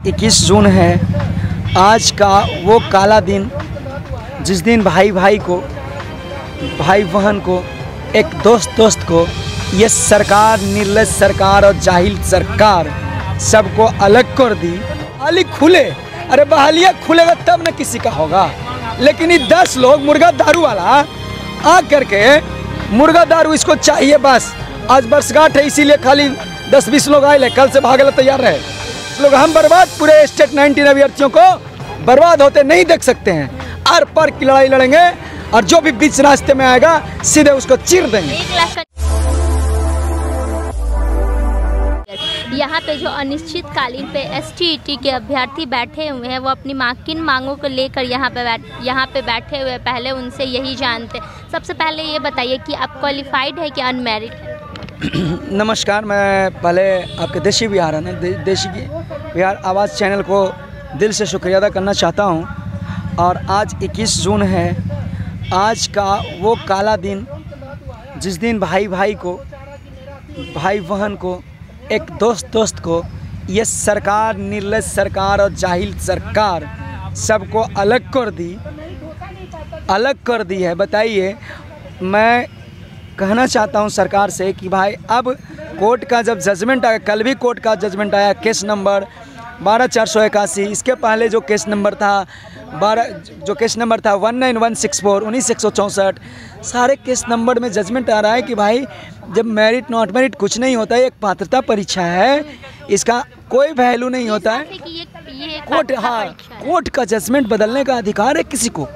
21 जून है आज का वो काला दिन जिस दिन भाई भाई को, भाई बहन को, एक दोस्त को ये सरकार, निर्लज सरकार और जाहिल सरकार सबको अलग कर दी। बहाली खुले, अरे बहालिया खुलेगा तब न किसी का होगा। लेकिन ये 10 लोग मुर्गा दारू वाला आ करके मुर्गा दारू इसको चाहिए बस। आज वर्षगांठ है इसीलिए खाली 10-20 लोग आए, कल से भागने तैयार रहे लोग। हम बर्बाद पूरे स्टेट 19 अभ्यर्थियों को बर्बाद होते नहीं देख सकते हैं। आर पार की लड़ाई लड़ेंगे और जो भी बीच रास्ते में आएगा सीधे उसको चीर देंगे। यहाँ पे जो अनिश्चितकालीन पे STET के अभ्यर्थी बैठे हुए हैं वो अपनी किन मांगों को लेकर यहाँ पे बैठे हुए हैं, पहले उनसे यही जानते। सबसे पहले ये बताइए कि आप क्वालिफाइड है कि अनमैरिड है? नमस्कार, मैं पहले आपके देशी बिहार आवाज़ चैनल को दिल से शुक्रिया अदा करना चाहता हूँ। और आज 21 जून है आज का वो काला दिन जिस दिन भाई भाई को, भाई बहन को, एक दोस्त को ये सरकार, निर्लज सरकार और जाहिल सरकार सबको अलग कर दी है। बताइए, मैं कहना चाहता हूं सरकार से कि भाई अब कोर्ट का जब जजमेंट आया, कल भी कोर्ट का जजमेंट आया, केस नंबर 12481, इसके पहले जो केस नंबर था 19164, 19164, सारे केस नंबर में जजमेंट आ रहा है कि भाई जब मेरिट नॉट मेरिट कुछ नहीं होता है, एक पात्रता परीक्षा है, इसका कोई वैल्यू नहीं होता है। कोर्ट का जजमेंट बदलने का अधिकार है किसी को।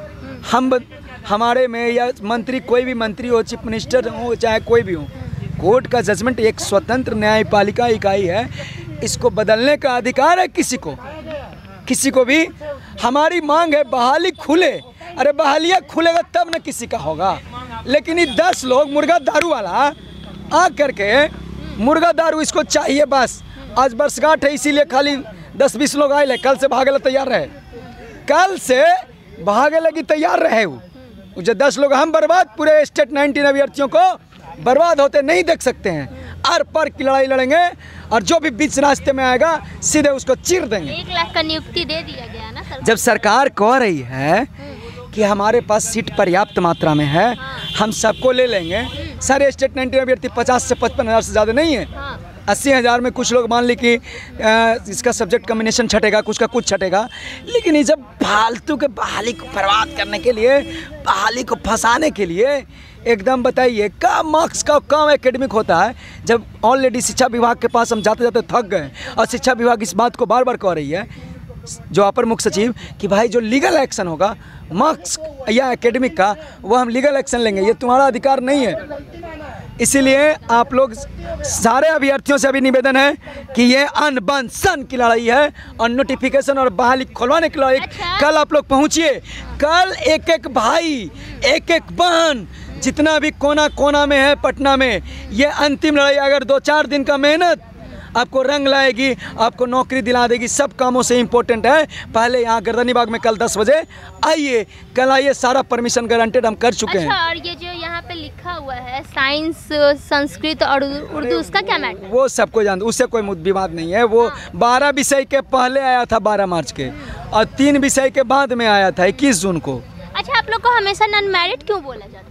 हमारे में या मंत्री, कोई भी मंत्री हो, चीफ मिनिस्टर हो, चाहे कोई भी हो, कोर्ट का जजमेंट एक स्वतंत्र न्यायपालिका इकाई है, इसको बदलने का अधिकार है किसी को भी। हमारी मांग है बहाली खुले, अरे बहालिया खुलेगा तब न किसी का होगा। लेकिन ये 10 लोग मुर्गा दारू वाला आ करके मुर्गा दारू इसको चाहिए बस। आज वर्षगांठ है इसीलिए खाली 10-20 लोग आए, कल से भागने तैयार रहे, कल से भागे लगी तैयार रहे वो 10 लोग। हम बर्बाद पूरे स्टेट 19 अभ्यर्थियों को बर्बाद होते नहीं देख सकते हैं। आर पार की लड़ाई लड़ेंगे और जो भी बीच रास्ते में आएगा सीधे उसको चीर देंगे। 1 लाख का नियुक्ति दे दिया गया ना सरकार। जब सरकार कह रही है कि हमारे पास सीट पर्याप्त मात्रा में है, हम सबको ले लेंगे। सारे स्टेट 19 अभ्यर्थी 50 से 55 हज़ार से ज़्यादा नहीं है। 80 हज़ार में कुछ लोग मान ली कि इसका सब्जेक्ट कम्बिनेशन छटेगा, कुछ का कुछ छटेगा। लेकिन ये जब फालतू के बहाली को बर्बाद करने के लिए, बहाली को फंसाने के लिए, एकदम बताइए का मार्क्स का काम एकेडमिक होता है। जब ऑलरेडी शिक्षा विभाग के पास हम जाते जाते थक गए और शिक्षा विभाग इस बात को बार बार कह रही है, जो अपर मुख्य सचिव, कि भाई जो लीगल एक्शन होगा मार्क्स या एकेडमिक का, वो हम लीगल एक्शन लेंगे, ये तुम्हारा अधिकार नहीं है। इसीलिए आप लोग सारे अभ्यर्थियों से अभी निवेदन है कि ये अनबन की लड़ाई है और नोटिफिकेशन और बहाली खुलवाने की लड़ाई। कल आप लोग पहुँचिए, कल एक भाई, एक बहन, जितना भी कोना कोना में है पटना में, ये अंतिम लड़ाई। अगर 2-4 दिन का मेहनत आपको रंग लाएगी, आपको नौकरी दिला देगी। सब कामों से इम्पोर्टेंट है। पहले यहाँ गर्दनी बाग में कल 10 बजे आइए, कल आइए, सारा परमिशन गारंटेड हम कर चुके हैं। और ये जो यहाँ पे लिखा हुआ है साइंस, संस्कृत और उर्दू, उसका क्या मैटर? वो सबको जानते, उससे कोई विवाद नहीं है। वो 12 विषय के पहले आया था 12 मार्च के, और 3 विषय के बाद में आया था 21 जून को। अच्छा, आप लोग को हमेशा नॉन मैरिट क्यों बोला जाता है?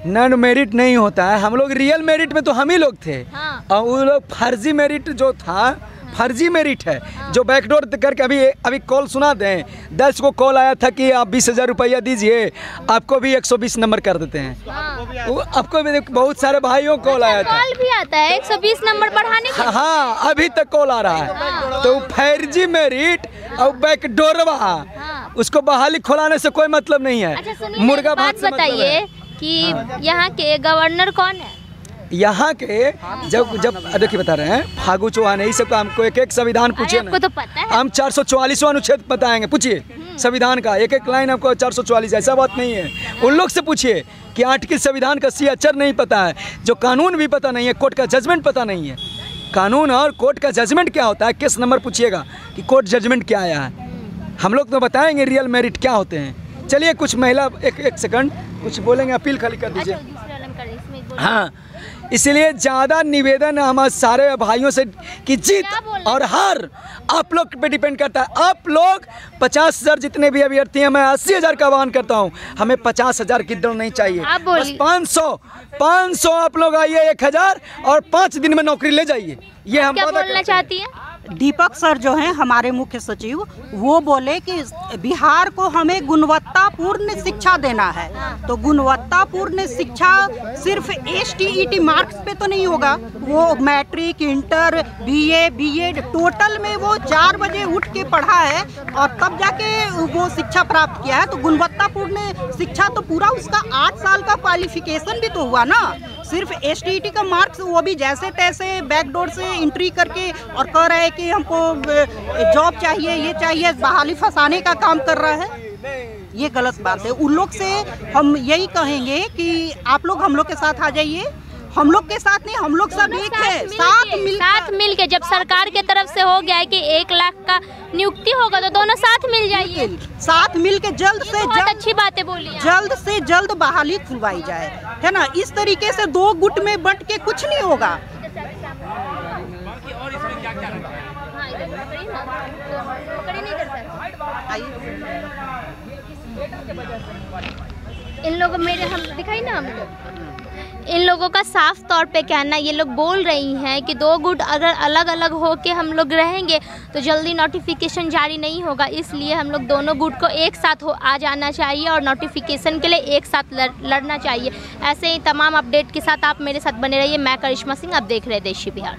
नॉन मेरिट नहीं होता है, हम लोग रियल मेरिट में तो हम ही लोग थे। और वो लोग फर्जी मेरिट जो था, फर्जी मेरिट है, जो बैकडोर करके अभी कॉल सुना दें। 10 को कॉल आया था कि आप 20,000 रुपया दीजिए, आपको भी 120 नंबर कर देते हैं। आपको भी बहुत सारे भाइयों को कॉल आया था। कॉल भी आता है 120 नंबर बढ़ाने के? हाँ, अभी तक कॉल आ रहा है। तो फर्जी मेरिट और बैकडोरवा, उसको बहाली खुलाने से कोई मतलब नहीं है। मुर्गा बात बताइए कि यहाँ के गवर्नर कौन है? यहाँ के जब देखिए बता रहे हैं, फागू चौहान है। इस सबका हमको एक संविधान पूछिए ना, तो पता है। हम 444वां अनुच्छेद बताएंगे, पूछिए संविधान का एक लाइन हमको 444, ऐसा बात नहीं है। उन लोग से पूछिए कि आर्टिकल संविधान का सी अक्षर नहीं पता है, जो कानून भी पता नहीं है, कोर्ट का जजमेंट पता नहीं है। कानून और कोर्ट का जजमेंट क्या होता है, केस नंबर पूछिएगा कि कोर्ट जजमेंट क्या आया है। हम लोग तो बताएंगे रियल मेरिट क्या होते हैं। चलिए, कुछ महिला एक सेकंड कुछ बोलेंगे, अपील खाली कर दीजिए। हाँ, इसलिए ज़्यादा निवेदन है हमारे सारे भाइयों से कि जीत और हार आप लोग पे डिपेंड करता है। आप लोग 50,000 जितने भी अभ्यर्थी हैं, मैं 80,000 का आह्वान करता हूं, हमें 50,000 की दौड़ नहीं चाहिए, बस 500 आप लोग आइए, 1,000 और 5 दिन में नौकरी ले जाइए। ये हम क्या बोलना चाहती हैं? दीपक सर जो हैं हमारे मुख्य सचिव, वो बोले कि बिहार को हमें गुणवत्तापूर्ण शिक्षा देना है। तो गुणवत्तापूर्ण शिक्षा सिर्फ STET मार्क्स पे तो नहीं होगा, वो मैट्रिक, इंटर, BA टोटल में वो 4 बजे उठ के पढ़ा है और तब जाके वो शिक्षा प्राप्त किया है। तो गुणवत्तापूर्ण शिक्षा तो पूरा उसका 8 साल का क्वालिफिकेशन भी तो हुआ ना। सिर्फ STET का मार्क्स वो भी जैसे तैसे बैकडोर से एंट्री करके और कह रहा है कि हमको जॉब चाहिए, ये चाहिए, बहाली फंसाने का काम कर रहा है। ये गलत बात है। उन लोग से हम यही कहेंगे कि आप लोग हम लोग के साथ आ जाइए। हम लोग के साथ नहीं, हम लोग सब एक है, साथ मिल के जब सरकार के तरफ से हो गया है कि 1 लाख का नियुक्ति होगा तो दोनों साथ मिल जाइए, साथ मिल के जल्द से जल्द, अच्छी बातें बोली, जल्द से जल्द बहाली खुलवाई जाए, है ना। इस तरीके से 2 गुट में बंट के कुछ नहीं होगा। इन लोगों मेरे हम दिखाई ना हमको, इन लोगों का साफ तौर पे कहना, ये लोग बोल रही हैं कि 2 गुट अगर अलग अलग हो के हम लोग रहेंगे तो जल्दी नोटिफिकेशन जारी नहीं होगा, इसलिए हम लोग दोनों गुट को एक साथ आ जाना चाहिए और नोटिफिकेशन के लिए एक साथ लड़ना चाहिए। ऐसे ही तमाम अपडेट के साथ आप मेरे साथ बने रहिए। मैं करिश्मा सिंह, आप देख रहे हैं देशी बिहार।